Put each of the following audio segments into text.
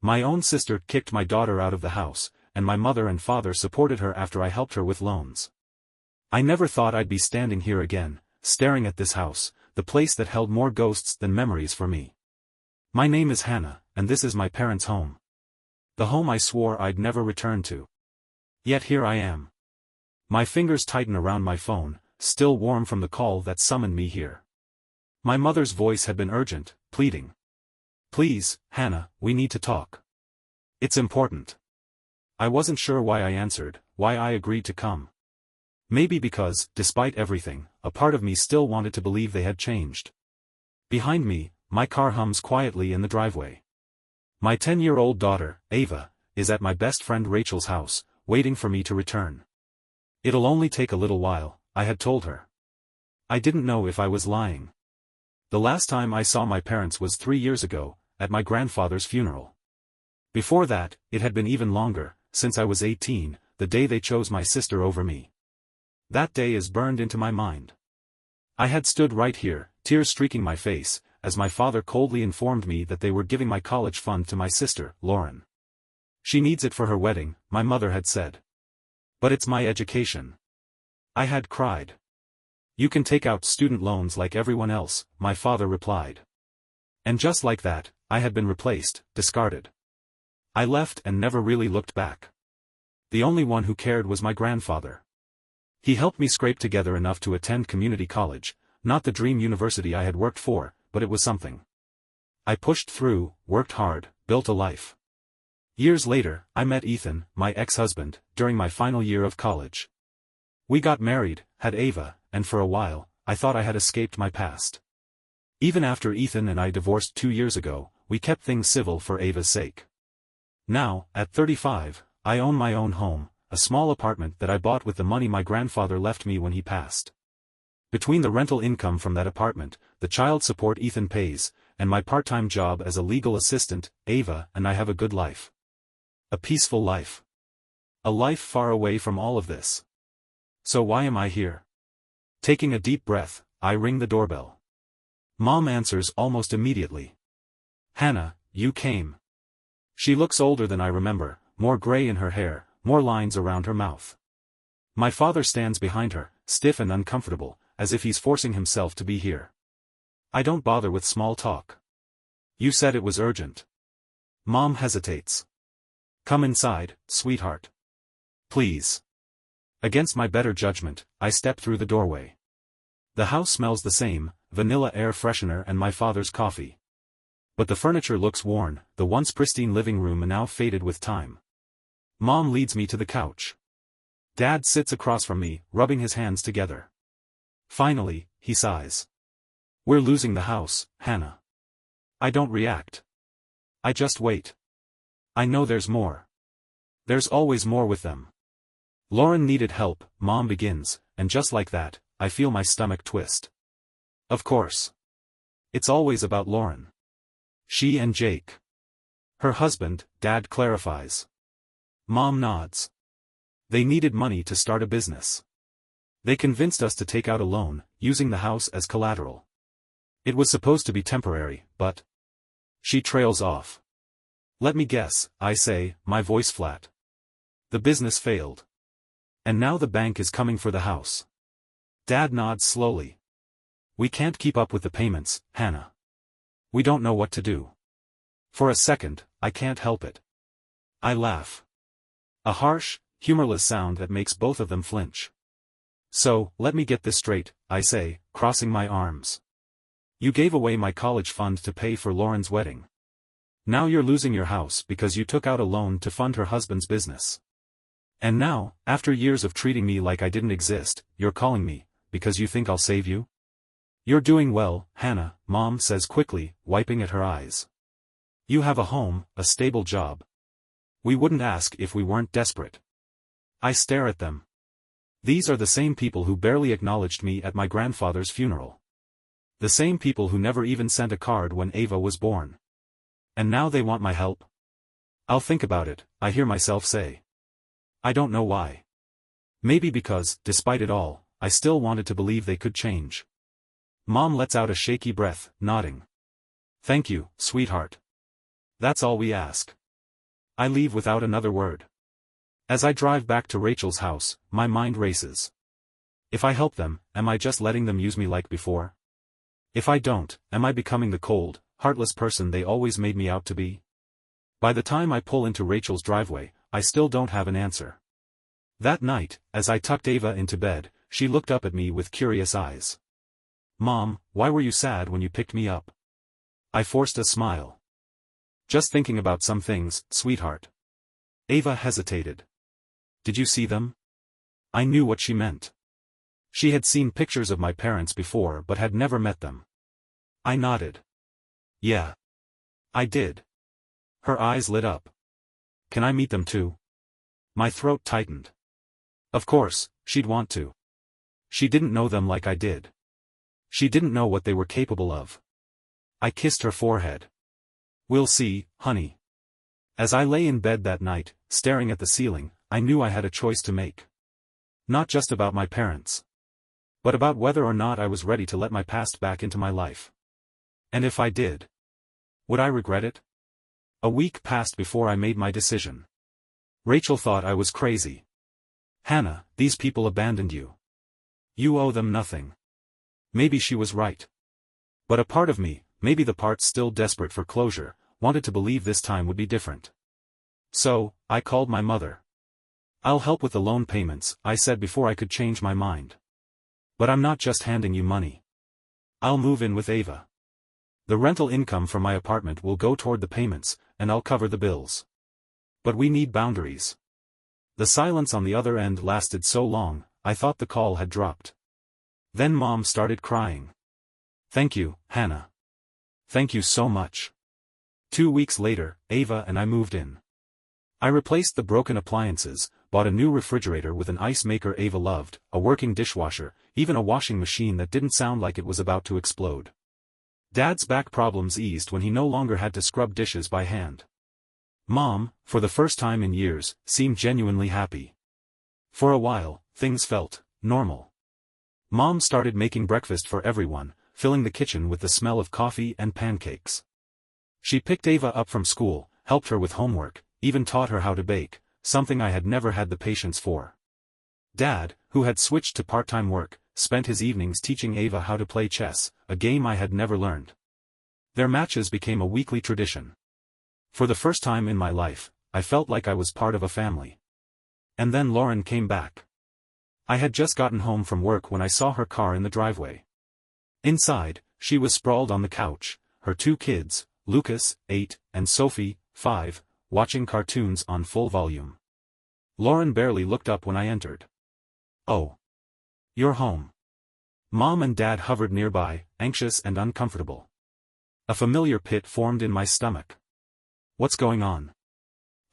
My own sister kicked my daughter out of the house, and my mother and father supported her after I helped her with loans. I never thought I'd be standing here again, staring at this house, the place that held more ghosts than memories for me. My name is Hannah, and this is my parents' home. The home I swore I'd never return to. Yet here I am. My fingers tighten around my phone, still warm from the call that summoned me here. My mother's voice had been urgent, pleading. Please, Hannah, we need to talk. It's important. I wasn't sure why I answered, why I agreed to come. Maybe because, despite everything, a part of me still wanted to believe they had changed. Behind me, my car hums quietly in the driveway. My 10-year-old daughter, Ava, is at my best friend Rachel's house, waiting for me to return. It'll only take a little while, I had told her. I didn't know if I was lying. The last time I saw my parents was 3 years ago, at my grandfather's funeral. Before that, it had been even longer, since I was 18, the day they chose my sister over me. That day is burned into my mind. I had stood right here, tears streaking my face, as my father coldly informed me that they were giving my college fund to my sister, Lauren. She needs it for her wedding, my mother had said. But it's my education. I had cried. You can take out student loans like everyone else, my father replied. And just like that, I had been replaced, discarded. I left and never really looked back. The only one who cared was my grandfather. He helped me scrape together enough to attend community college, not the dream university I had worked for, but it was something. I pushed through, worked hard, built a life. Years later, I met Ethan, my ex-husband, during my final year of college. We got married, had Ava, and for a while, I thought I had escaped my past. Even after Ethan and I divorced 2 years ago, we kept things civil for Ava's sake. Now, at 35, I own my own home, a small apartment that I bought with the money my grandfather left me when he passed. Between the rental income from that apartment, the child support Ethan pays, and my part-time job as a legal assistant, Ava and I have a good life. A peaceful life. A life far away from all of this. So why am I here? Taking a deep breath, I ring the doorbell. Mom answers almost immediately. Hannah, you came. She looks older than I remember, more gray in her hair, more lines around her mouth. My father stands behind her, stiff and uncomfortable, as if he's forcing himself to be here. I don't bother with small talk. You said it was urgent. Mom hesitates. Come inside, sweetheart. Please. Against my better judgment, I step through the doorway. The house smells the same, vanilla air freshener and my father's coffee. But the furniture looks worn, the once pristine living room now faded with time. Mom leads me to the couch. Dad sits across from me, rubbing his hands together. Finally, he sighs. We're losing the house, Hannah. I don't react. I just wait. I know there's more. There's always more with them. Lauren needed help, Mom begins, and just like that, I feel my stomach twist. Of course. It's always about Lauren. She and Jake. Her husband, Dad clarifies. Mom nods. They needed money to start a business. They convinced us to take out a loan, using the house as collateral. It was supposed to be temporary, but... She trails off. Let me guess, I say, my voice flat. The business failed. And now the bank is coming for the house. Dad nods slowly. We can't keep up with the payments, Hannah. We don't know what to do. For a second, I can't help it. I laugh. A harsh, humorless sound that makes both of them flinch. So, let me get this straight, I say, crossing my arms. You gave away my college fund to pay for Lauren's wedding. Now you're losing your house because you took out a loan to fund her husband's business. And now, after years of treating me like I didn't exist, you're calling me, because you think I'll save you? You're doing well, Hannah, Mom says quickly, wiping at her eyes. You have a home, a stable job. We wouldn't ask if we weren't desperate. I stare at them. These are the same people who barely acknowledged me at my grandfather's funeral. The same people who never even sent a card when Ava was born. And now they want my help? I'll think about it, I hear myself say. I don't know why. Maybe because, despite it all, I still wanted to believe they could change. Mom lets out a shaky breath, nodding. Thank you, sweetheart. That's all we ask. I leave without another word. As I drive back to Rachel's house, my mind races. If I help them, am I just letting them use me like before? If I don't, am I becoming the cold, heartless person they always made me out to be? By the time I pull into Rachel's driveway, I still don't have an answer. That night, as I tucked Ava into bed, she looked up at me with curious eyes. "Mom, why were you sad when you picked me up?" I forced a smile. "Just thinking about some things, sweetheart." Ava hesitated. "Did you see them?" I knew what she meant. She had seen pictures of my parents before but had never met them. I nodded. "Yeah. I did." Her eyes lit up. "Can I meet them too?" My throat tightened. Of course, she'd want to. She didn't know them like I did. She didn't know what they were capable of. I kissed her forehead. "We'll see, honey." As I lay in bed that night, staring at the ceiling, I knew I had a choice to make. Not just about my parents. But about whether or not I was ready to let my past back into my life. And if I did, would I regret it? A week passed before I made my decision. Rachel thought I was crazy. "Hannah, these people abandoned you. You owe them nothing." Maybe she was right. But a part of me, maybe the part still desperate for closure, wanted to believe this time would be different. So, I called my mother. "I'll help with the loan payments," I said before I could change my mind. "But I'm not just handing you money. I'll move in with Ava. The rental income from my apartment will go toward the payments, and I'll cover the bills. But we need boundaries." The silence on the other end lasted so long, I thought the call had dropped. Then Mom started crying. "Thank you, Hannah. Thank you so much." 2 weeks later, Ava and I moved in. I replaced the broken appliances, bought a new refrigerator with an ice maker Ava loved, a working dishwasher, even a washing machine that didn't sound like it was about to explode. Dad's back problems eased when he no longer had to scrub dishes by hand. Mom, for the first time in years, seemed genuinely happy. For a while, things felt normal. Mom started making breakfast for everyone, filling the kitchen with the smell of coffee and pancakes. She picked Ava up from school, helped her with homework, even taught her how to bake, something I had never had the patience for. Dad, who had switched to part-time work, spent his evenings teaching Ava how to play chess, a game I had never learned. Their matches became a weekly tradition. For the first time in my life, I felt like I was part of a family. And then Lauren came back. I had just gotten home from work when I saw her car in the driveway. Inside, she was sprawled on the couch, her 2 kids, Lucas, 8, and Sophie, 5, watching cartoons on full volume. Lauren barely looked up when I entered. "Oh. You're home." Mom and Dad hovered nearby, anxious and uncomfortable. A familiar pit formed in my stomach. "What's going on?"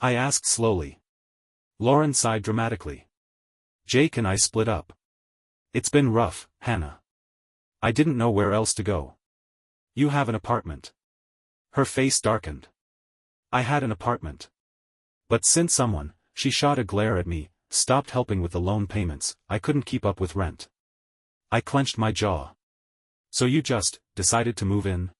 I asked slowly. Lauren sighed dramatically. "Jake and I split up. It's been rough, Hannah. I didn't know where else to go." "You have an apartment." Her face darkened. I had an apartment. But since someone, she shot a glare at me, stopped helping with the loan payments, I couldn't keep up with rent. I clenched my jaw. "So you just decided to move in?"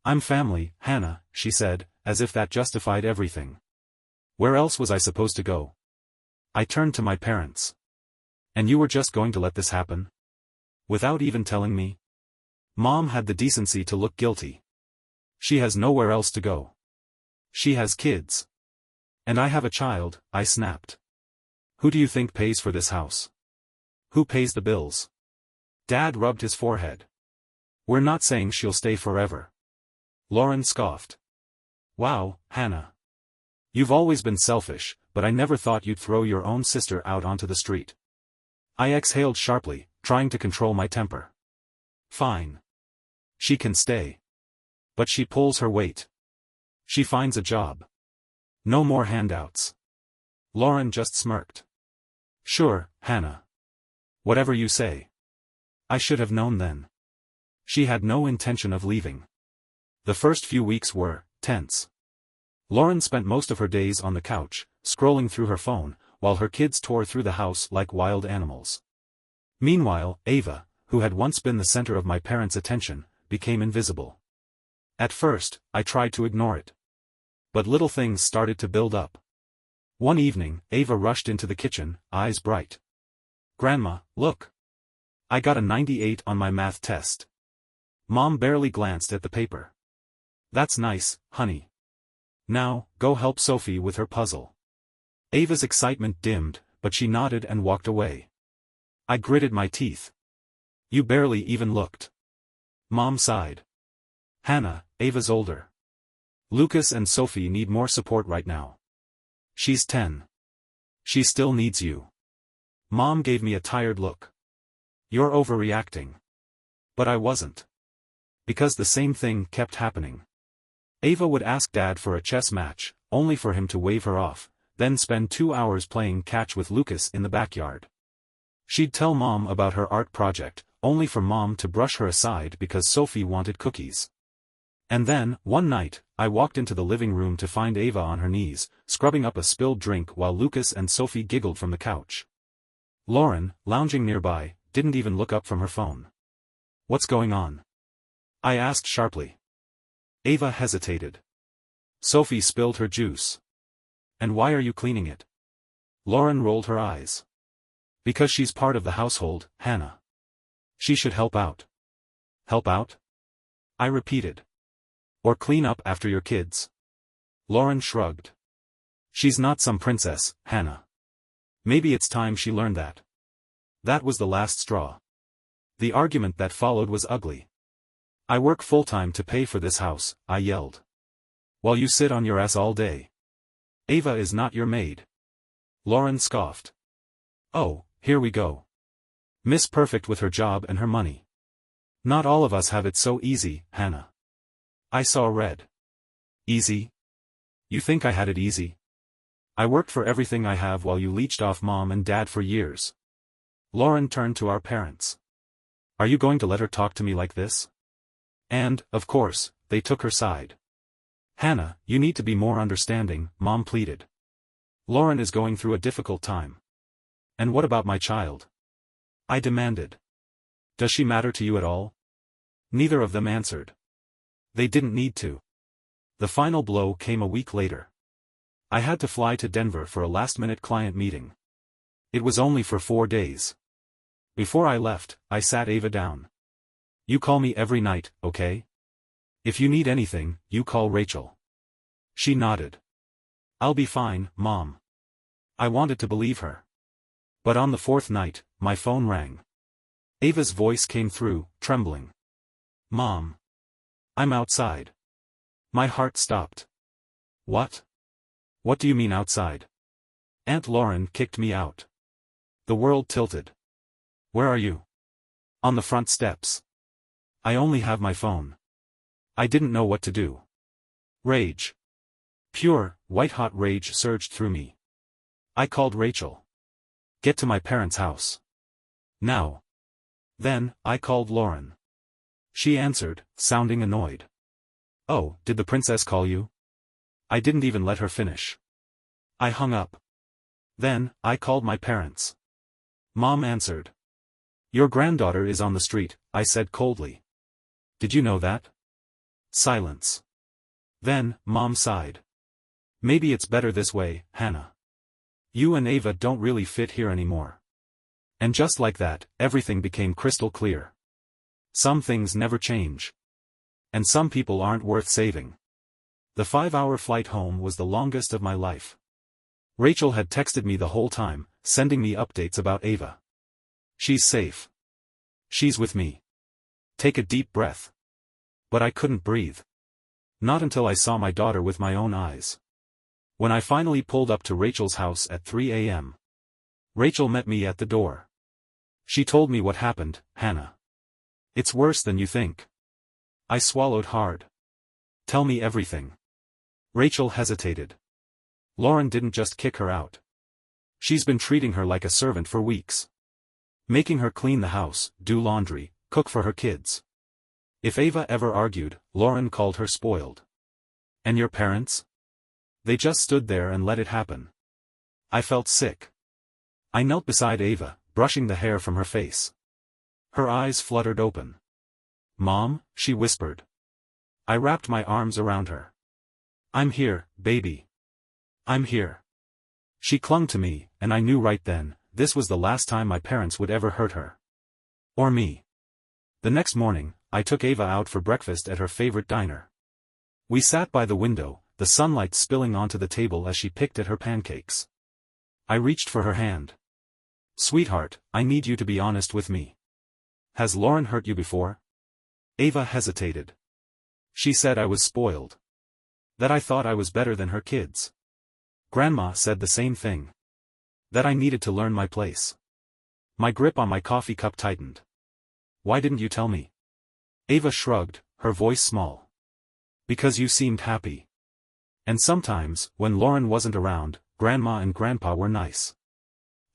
"I'm family, Hannah," she said, as if that justified everything. Where else was I supposed to go? I turned to my parents. "And you were just going to let this happen? Without even telling me?" Mom had the decency to look guilty. "She has nowhere else to go. She has kids. And I have a child," I snapped. "Who do you think pays for this house? Who pays the bills?" Dad rubbed his forehead. "We're not saying she'll stay forever." Lauren scoffed. "Wow, Hannah. You've always been selfish, but I never thought you'd throw your own sister out onto the street." I exhaled sharply, trying to control my temper. "Fine. She can stay. But she pulls her weight. She finds a job. No more handouts." Lauren just smirked. "Sure, Hannah. Whatever you say." I should have known then. She had no intention of leaving. The first few weeks were tense. Lauren spent most of her days on the couch, scrolling through her phone, while her kids tore through the house like wild animals. Meanwhile, Ava, who had once been the center of my parents' attention, became invisible. At first, I tried to ignore it. But little things started to build up. One evening, Ava rushed into the kitchen, eyes bright. "Grandma, look! I got a 98 on my math test." Mom barely glanced at the paper. "That's nice, honey. Now, go help Sophie with her puzzle." Ava's excitement dimmed, but she nodded and walked away. I gritted my teeth. "You barely even looked." Mom sighed. "Hannah, Ava's older. Lucas and Sophie need more support right now. She's 10. She still needs you." Mom gave me a tired look. "You're overreacting." But I wasn't. Because the same thing kept happening. Ava would ask Dad for a chess match, only for him to wave her off, then spend 2 hours playing catch with Lucas in the backyard. She'd tell Mom about her art project, only for Mom to brush her aside because Sophie wanted cookies. And then, one night, I walked into the living room to find Ava on her knees, scrubbing up a spilled drink while Lucas and Sophie giggled from the couch. Lauren, lounging nearby, didn't even look up from her phone. "What's going on?" I asked sharply. Ava hesitated. "Sophie spilled her juice." "And why are you cleaning it?" Lauren rolled her eyes. "Because she's part of the household, Hannah. She should help out." "Help out?" I repeated. "Or clean up after your kids." Lauren shrugged. "She's not some princess, Hannah. Maybe it's time she learned that." That was the last straw. The argument that followed was ugly. "I work full-time to pay for this house," I yelled. "While you sit on your ass all day. Ava is not your maid." Lauren scoffed. "Oh, here we go. Miss Perfect with her job and her money. Not all of us have it so easy, Hannah." I saw red. "Easy? You think I had it easy? I worked for everything I have while you leeched off Mom and Dad for years." Lauren turned to our parents. "Are you going to let her talk to me like this?" And, of course, they took her side. "Hannah, you need to be more understanding," Mom pleaded. "Lauren is going through a difficult time." "And what about my child?" I demanded. "Does she matter to you at all?" Neither of them answered. They didn't need to. The final blow came a week later. I had to fly to Denver for a last-minute client meeting. It was only for 4 days. Before I left, I sat Ava down. "You call me every night, okay? If you need anything, you call Rachel." She nodded. "I'll be fine, Mom." I wanted to believe her. But on the 4th night, my phone rang. Ava's voice came through, trembling. "Mom. I'm outside." My heart stopped. "What? What do you mean outside?" "Aunt Lauren kicked me out." The world tilted. "Where are you?" "On the front steps." "I only have my phone." I didn't know what to do. Rage. Pure, white-hot rage surged through me. I called Rachel. "Get to my parents' house. Now." Then, I called Lauren. She answered, sounding annoyed. "Oh, did the princess call you?" I didn't even let her finish. I hung up. Then, I called my parents. Mom answered. "Your granddaughter is on the street," I said coldly. "Did you know that?" Silence. Then, Mom sighed. "Maybe it's better this way, Hannah. You and Ava don't really fit here anymore." And just like that, everything became crystal clear. Some things never change. And some people aren't worth saving. The 5-hour flight home was the longest of my life. Rachel had texted me the whole time, sending me updates about Ava. "She's safe. She's with me. Take a deep breath." But I couldn't breathe. Not until I saw my daughter with my own eyes. When I finally pulled up to Rachel's house at 3 a.m. Rachel met me at the door. She told me what happened, "Hannah. It's worse than you think." I swallowed hard. "Tell me everything." Rachel hesitated. "Lauren didn't just kick her out. She's been treating her like a servant for weeks. Making her clean the house, do laundry, cook for her kids. If Ava ever argued, Lauren called her spoiled." "And your parents?" "They just stood there and let it happen." I felt sick. I knelt beside Ava, brushing the hair from her face. Her eyes fluttered open. "Mom," she whispered. I wrapped my arms around her. I'm here, baby. I'm here. She clung to me, and I knew right then, this was the last time my parents would ever hurt her. Or me. The next morning, I took Ava out for breakfast at her favorite diner. We sat by the window, the sunlight spilling onto the table as she picked at her pancakes. I reached for her hand. Sweetheart, I need you to be honest with me. Has Lauren hurt you before? Ava hesitated. She said I was spoiled. That I thought I was better than her kids. Grandma said the same thing. That I needed to learn my place. My grip on my coffee cup tightened. Why didn't you tell me? Ava shrugged, her voice small. Because you seemed happy. And sometimes, when Lauren wasn't around, Grandma and Grandpa were nice.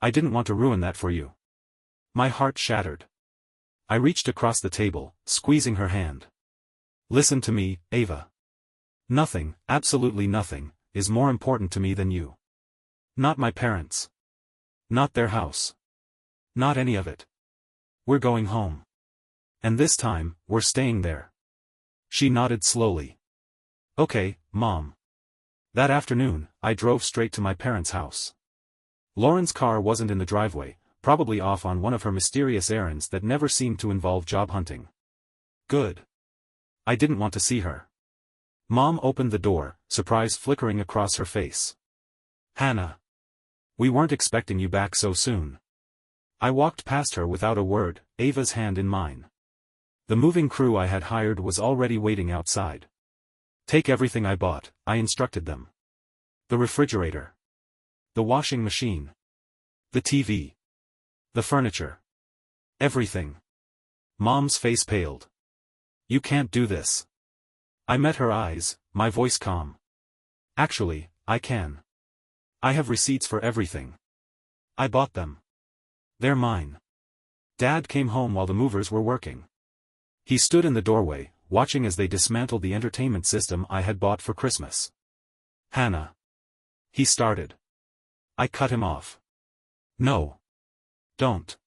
I didn't want to ruin that for you. My heart shattered. I reached across the table, squeezing her hand. Listen to me, Ava. Nothing, absolutely nothing, is more important to me than you. Not my parents. Not their house. Not any of it. We're going home. And this time, we're staying there. She nodded slowly. Okay, Mom. That afternoon, I drove straight to my parents' house. Lauren's car wasn't in the driveway, probably off on one of her mysterious errands that never seemed to involve job hunting. Good. I didn't want to see her. Mom opened the door, surprise flickering across her face. Hannah. We weren't expecting you back so soon. I walked past her without a word, Ava's hand in mine. The moving crew I had hired was already waiting outside. Take everything I bought, I instructed them. The refrigerator. The washing machine. The TV. The furniture. Everything. Mom's face paled. You can't do this. I met her eyes, my voice calm. Actually, I can. I have receipts for everything. I bought them. They're mine. Dad came home while the movers were working. He stood in the doorway, watching as they dismantled the entertainment system I had bought for Christmas. Hannah. He started. I cut him off. No. Don't.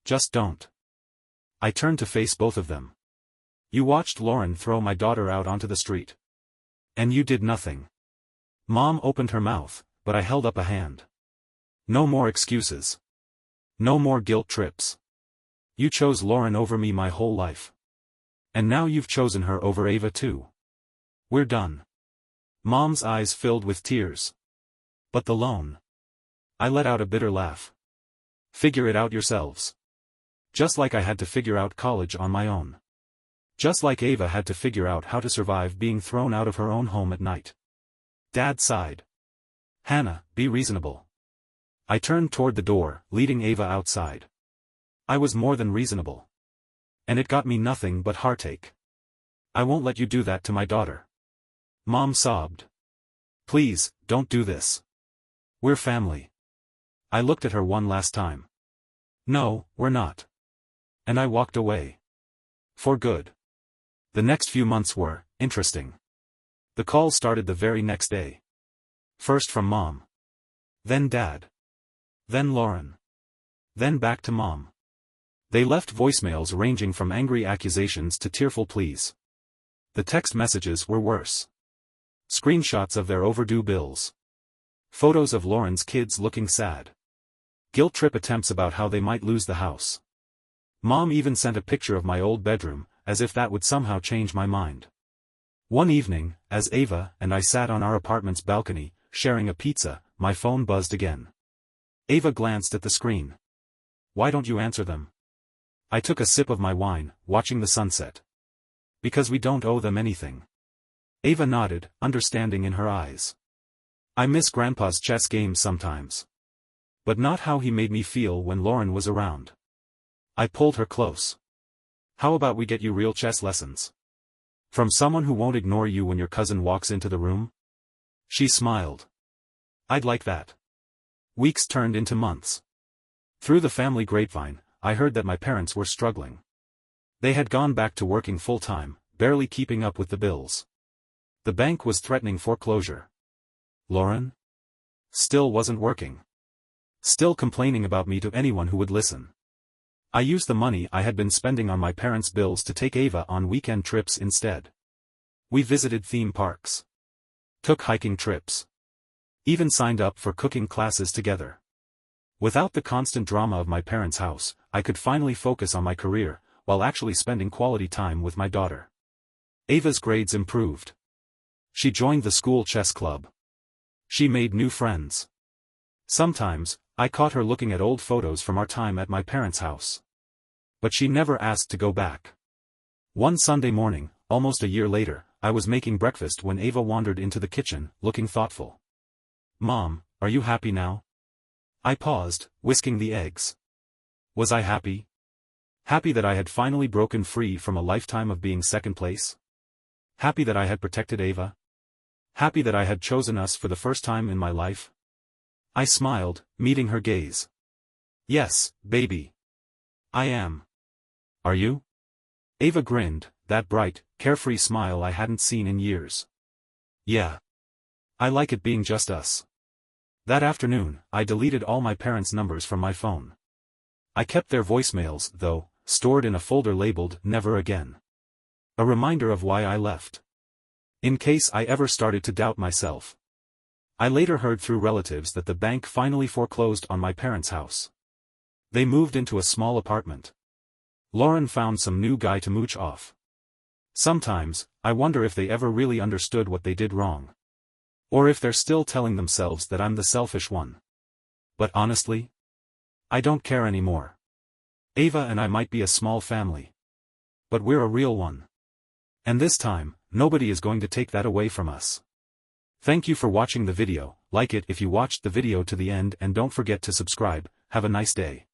Just don't. I turned to face both of them. You watched Lauren throw my daughter out onto the street. And you did nothing. Mom opened her mouth, but I held up a hand. No more excuses. No more guilt trips. You chose Lauren over me my whole life. And now you've chosen her over Ava too. We're done. Mom's eyes filled with tears. But the loan. I let out a bitter laugh. Figure it out yourselves. Just like I had to figure out college on my own. Just like Ava had to figure out how to survive being thrown out of her own home at night. Dad sighed. Hannah, be reasonable. I turned toward the door, leading Ava outside. I was more than reasonable. And it got me nothing but heartache. I won't let you do that to my daughter. Mom sobbed. Please, don't do this. We're family. I looked at her one last time. No, we're not. And I walked away. For good. The next few months were interesting. The calls started the very next day. First from Mom. Then Dad. Then Lauren. Then back to Mom. They left voicemails ranging from angry accusations to tearful pleas. The text messages were worse. Screenshots of their overdue bills. Photos of Lauren's kids looking sad. Guilt trip attempts about how they might lose the house. Mom even sent a picture of my old bedroom, as if that would somehow change my mind. One evening, as Ava and I sat on our apartment's balcony, sharing a pizza, my phone buzzed again. Ava glanced at the screen. Why don't you answer them? I took a sip of my wine, watching the sunset. Because we don't owe them anything. Ava nodded, understanding in her eyes. I miss Grandpa's chess games sometimes. But not how he made me feel when Lauren was around. I pulled her close. How about we get you real chess lessons? From someone who won't ignore you when your cousin walks into the room? She smiled. I'd like that. Weeks turned into months. Through the family grapevine, I heard that my parents were struggling. They had gone back to working full-time, barely keeping up with the bills. The bank was threatening foreclosure. Lauren? Still wasn't working. Still complaining about me to anyone who would listen. I used the money I had been spending on my parents' bills to take Ava on weekend trips instead. We visited theme parks. took hiking trips. Even signed up for cooking classes together. Without the constant drama of my parents' house, I could finally focus on my career, while actually spending quality time with my daughter. Ava's grades improved. She joined the school chess club. She made new friends. Sometimes, I caught her looking at old photos from our time at my parents' house. But she never asked to go back. One Sunday morning, almost a year later, I was making breakfast when Ava wandered into the kitchen, looking thoughtful. "Mom, are you happy now?" I paused, whisking the eggs. Was I happy? Happy that I had finally broken free from a lifetime of being second place? Happy that I had protected Ava? Happy that I had chosen us for the first time in my life? I smiled, meeting her gaze. "Yes, baby. I am. Are you?" Ava grinned, that bright, carefree smile I hadn't seen in years. "Yeah. I like it being just us." That afternoon, I deleted all my parents' numbers from my phone. I kept their voicemails, though, stored in a folder labeled "Never Again." A reminder of why I left. In case I ever started to doubt myself. I later heard through relatives that the bank finally foreclosed on my parents' house. They moved into a small apartment. Lauren found some new guy to mooch off. Sometimes, I wonder if they ever really understood what they did wrong. Or if they're still telling themselves that I'm the selfish one. But honestly, I don't care anymore. Ava and I might be a small family. But we're a real one. And this time, nobody is going to take that away from us. Thank you for watching the video, like it if you watched the video to the end and don't forget to subscribe. Have a nice day.